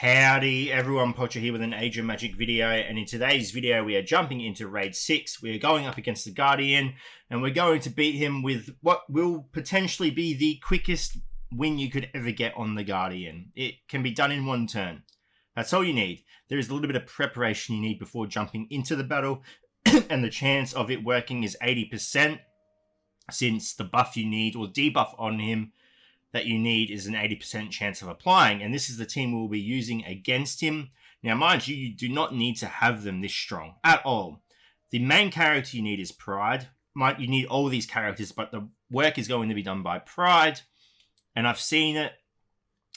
Howdy everyone, Pocher here with an Age of Magic video, and in today's video we are jumping into Raid 6. We are going up against the Guardian, and we're going to beat him with what will potentially be the quickest win you could ever get on the Guardian. It can be done in one turn. That's all you need. There is a little bit of preparation you need before jumping into the battle, and the chance of it working is 80%, since the buff you need, or debuff on him, that you need is an 80% chance of applying, and this is the team we'll be using against him. Now, mind you, you do not need to have them this strong at all. The main character you need is Pride. You need all these characters, but the work is going to be done by Pride, and I've seen it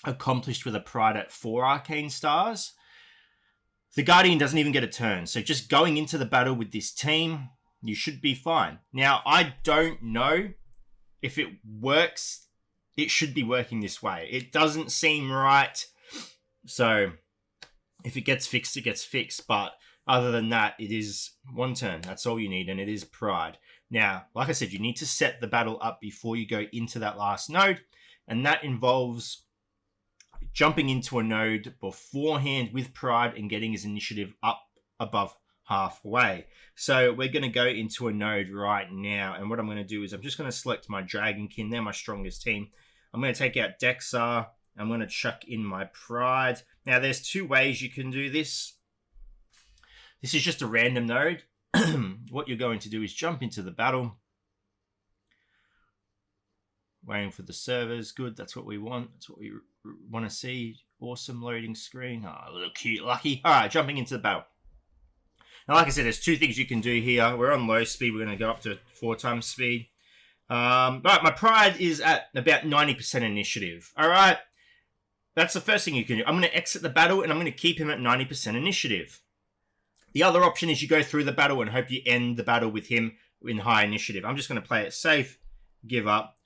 accomplished with a Pride at 4 arcane stars. The Guardian doesn't even get a turn, so just going into the battle with this team, you should be fine. Now, I don't know if it works. It should be working this way. It doesn't seem right. So if it gets fixed, it gets fixed. But other than that, it is one turn. That's all you need. And it is Pride. Now, like I said, you need to set the battle up before you go into that last node. And that involves jumping into a node beforehand with Pride and getting his initiative up above halfway. So we're going to go into a node right now. And what I'm going to do is I'm just going to select my Dragonkin. They're my strongest team. I'm going to take out Dexar. I'm going to chuck in my Pride. Now, there's two ways you can do this. This is just a random node. What you're going to do is jump into the battle. Waiting for the servers. Good, that's what we want. That's what we want to see. Awesome loading screen. Oh, a little cute lucky. All right, jumping into the battle. Now, like I said, there's two things you can do here. We're on low speed. We're going to go up to 4 times speed. Right, my Pride is at about 90% initiative. All right, that's the first thing you can do. I'm going to exit the battle, and I'm going to keep him at 90% initiative. The other option is you go through the battle and hope you end the battle with him in high initiative. I'm just going to play it safe, give up.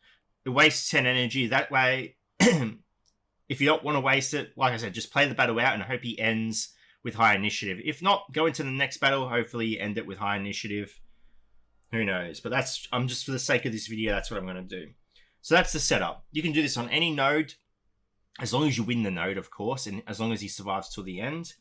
It wastes 10 energy. That way, if you don't want to waste it, like I said, just play the battle out and hope he ends with high initiative. If not, go into the next battle. Hopefully you end it with high initiative. Who knows? But I'm just for the sake of this video, that's what I'm going to do. So that's the setup. You can do this on any node, as long as you win the node, of course, and as long as he survives till the end.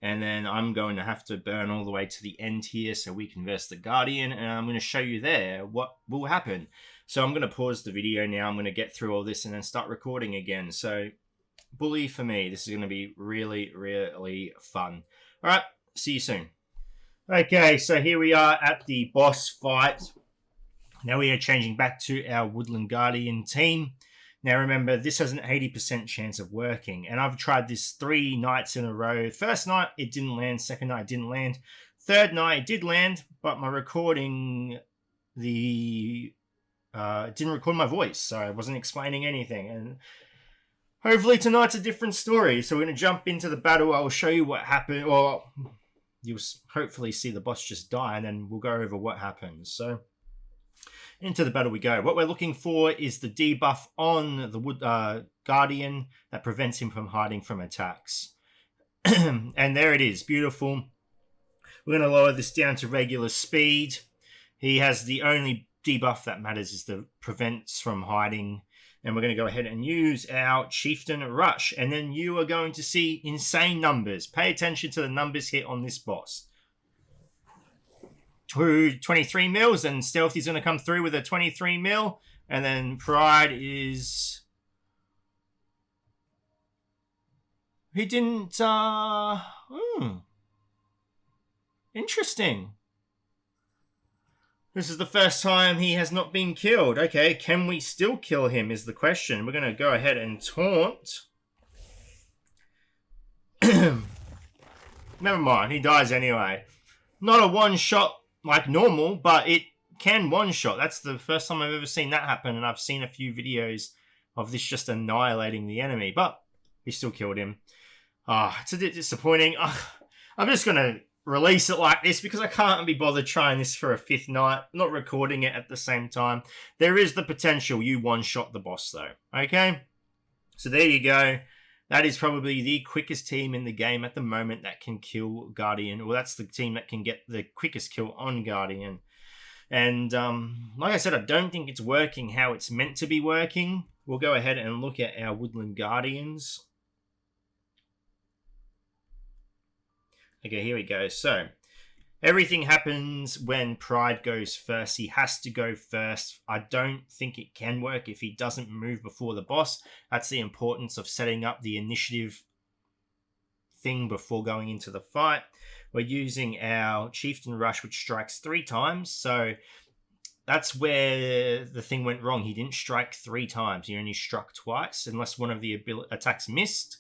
And then I'm going to have to burn all the way to the end here so we can verse the Guardian, and I'm going to show you there what will happen. So I'm going to pause the video now. I'm going to get through all this and then start recording again. So bully for me. This is going to be really, really fun. All right, see you soon. Okay, so here we are at the boss fight. Now we are changing back to our Woodland Guardian team. Now remember, this has an 80% chance of working, and I've tried this 3 nights in a row. First night, it didn't land. Second night, it didn't land. Third night, it did land, but my recording, it didn't record my voice, so I wasn't explaining anything. And hopefully tonight's a different story. So we're going to jump into the battle. I'll show you what happened. Well, you'll hopefully see the boss just die, and then we'll go over what happens. So into the battle we go. What we're looking for is the debuff on the Guardian that prevents him from hiding from attacks. And there it is. Beautiful. We're going to lower this down to regular speed. He has the only debuff that matters is the prevents from hiding. And we're going to go ahead and use our Chieftain Rush. And then you are going to see insane numbers. Pay attention to the numbers here on this boss. 23 mils, and Stealthy's going to come through with a 23 mil. And then Pride is... He didn't... Interesting. This is the first time he has not been killed. Okay, can we still kill him is the question. We're going to go ahead and taunt. Never mind, he dies anyway. Not a one-shot like normal, but it can one-shot. That's the first time I've ever seen that happen, and I've seen a few videos of this just annihilating the enemy, but he still killed him. It's a bit disappointing. I'm just going to release it like this because I can't be bothered trying this for a 5th night, not recording it at the same time. There is the potential you one-shot the boss though, okay? So there you go. That is probably the quickest team in the game at the moment that can kill Guardian. Well, that's the team that can get the quickest kill on Guardian. And like I said, I don't think it's working how it's meant to be working. We'll go ahead and look at our Woodland Guardians. Okay, here we go. So, everything happens when Pride goes first. He has to go first. I don't think it can work if he doesn't move before the boss. That's the importance of setting up the initiative thing before going into the fight. We're using our Chieftain Rush, which strikes 3 times. So, that's where the thing went wrong. He didn't strike 3 times. He only struck twice. Unless one of the attacks missed,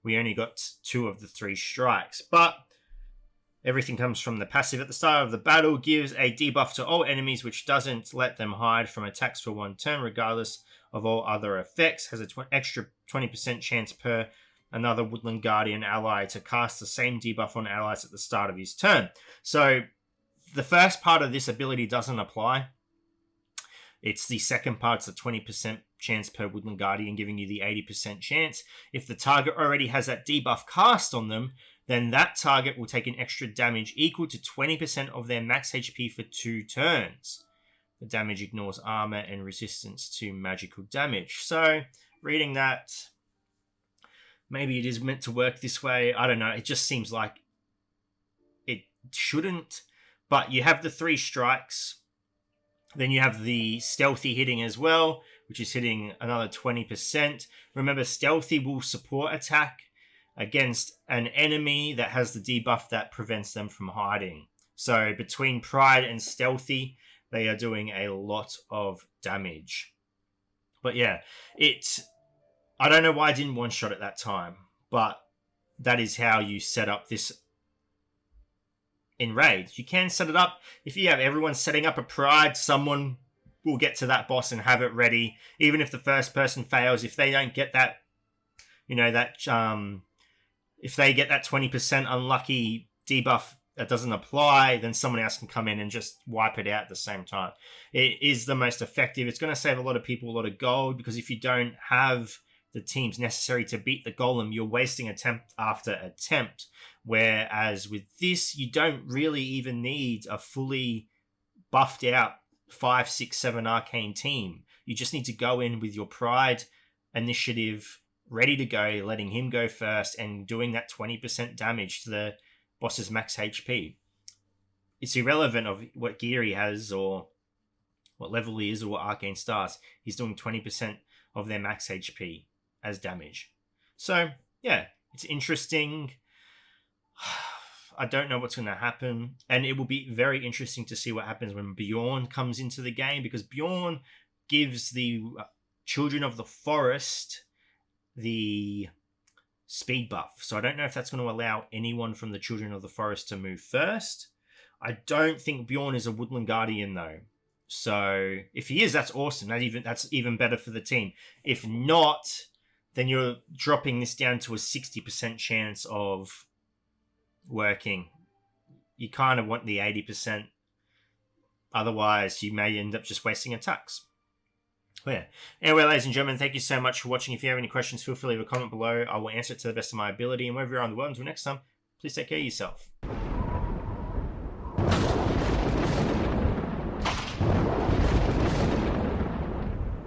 we only got 2 of the 3 strikes. But everything comes from the passive at the start of the battle. Gives a debuff to all enemies, which doesn't let them hide from attacks for 1 turn, regardless of all other effects. Has an extra 20% chance per another Woodland Guardian ally to cast the same debuff on allies at the start of his turn. So the first part of this ability doesn't apply. It's the second part, it's a 20% chance per Woodland Guardian, giving you the 80% chance. If the target already has that debuff cast on them, then that target will take an extra damage equal to 20% of their max HP for 2 turns. The damage ignores armor and resistance to magical damage. So, reading that, maybe it is meant to work this way. I don't know. It just seems like it shouldn't. But you have the 3 strikes. Then you have the stealthy hitting as well, which is hitting another 20%. Remember, stealthy will support attack against an enemy that has the debuff that prevents them from hiding. So between Pride and Stealthy, they are doing a lot of damage. But yeah, I don't know why I didn't one-shot at that time, but that is how you set up this in raids. You can set it up. If you have everyone setting up a Pride, someone will get to that boss and have it ready. Even if the first person fails, if they don't get that, if they get that 20% unlucky debuff that doesn't apply, then someone else can come in and just wipe it out at the same time. It is the most effective. It's going to save a lot of people a lot of gold, because if you don't have the teams necessary to beat the golem, you're wasting attempt after attempt. Whereas with this, you don't really even need a fully buffed out 5, 6, 7 arcane team. You just need to go in with your Pride initiative ready to go, letting him go first and doing that 20% damage to the boss's max HP. It's irrelevant of what gear he has or what level he is or what arcane stars. He's doing 20% of their max HP as damage. So, yeah, it's interesting. I don't know what's going to happen. And it will be very interesting to see what happens when Bjorn comes into the game, because Bjorn gives the Children of the Forest the speed buff. So I don't know if that's going to allow anyone from the Children of the Forest to move first. I don't think Bjorn is a Woodland Guardian, though. So if he is, that's awesome. That's even better for the team. If not, then you're dropping this down to a 60% chance of working. You kind of want the 80%. Otherwise, you may end up just wasting attacks. But yeah. Anyway, ladies and gentlemen, thank you so much for watching. If you have any questions, feel free to leave a comment below. I will answer it to the best of my ability. And wherever you are in the world, until next time, please take care of yourself.